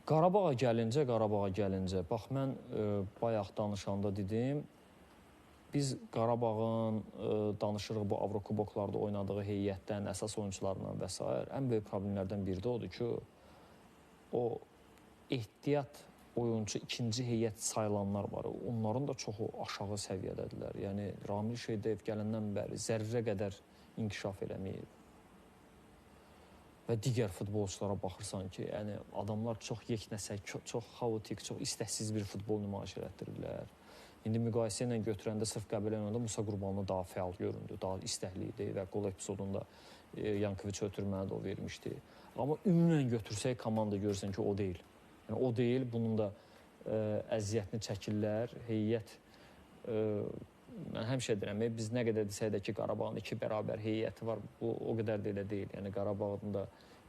Qarabağa gəlincə, bax mən bayaq danışanda dedim, biz Qarabağın danışırıq bu Avrokuboklarda oynadığı heyətdən, əsas oyuncularından və s. ən böyük problemlərdən biri də odur ki, o ehtiyat oyuncu ikinci heyət sayılanlar var. Onların da çoxu aşağı səviyyədədirlər. Yəni Ramil Şeydev gələndən bəri zərrə qədər inkişaf eləməyib. Və digər futbolçulara baxırsan ki, yəni adamlar çox yeknəsək, çox xaotik, çox istəksiz bir futbol nümayiş etdirirlər. İndi müqayisə ilə götürəndə sırf Qəbələ oyununda Musa Qurbanlı daha fəal göründü, daha istəkli idi və qol epizodunda Yankoviç ötürməni də o vermişdi. Amma ümumən götürsək komanda görürsən ki, o deyil. Yəni o deyil, bunun da əziyyətini çəkirlər. Heyət mən həmişə deyirəm, biz nə qədər desək də ki, Qarabağın 2 bərabər heyəti var, bu o qədər də elə deyil. Yəni Qarabağın da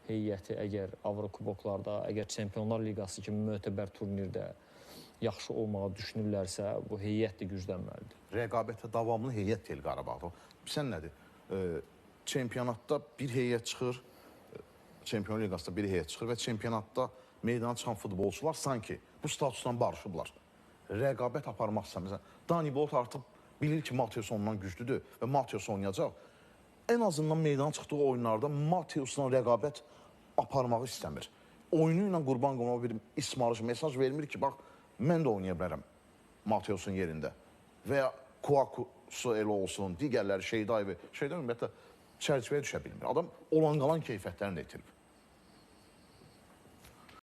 heyəti əgər Avrokuboklarda, əgər Çempionlar Liqası kimi mötəbər turnirdə yaxşı olmağı düşünürlərsə, bu heyət də güclənməlidir. Rəqabətə davamlı heyət deyil Qarabağda. Sən nədir? Çempionatda bir heyət çıxır, Çempionlar Liqasında bir heyət çıxır və çempionatda meydana çıxan futbolçular sanki bu statusdan barışıblar. Rəqabət aparmaq istəmirsən. Dani Bolt artıq bilir ki, Mateus ondan güclüdür və Mateus oynayacaq. En azından meydana çıxdığı oyunlarda Mateus'la rəqabət aparmağı istəmir. Oyunu ilə Qurban Qurbanova bir ismarış mesaj vermir ki, bax, mən də oynaya bilərəm Mateus'un yerində. Və ya Kouakusu elə olsun, digərləri Şeydayevi ümumiyyətlə çərçivəyə düşə bilmir. Adam olan qalan keyfiyyətlərini də itirib.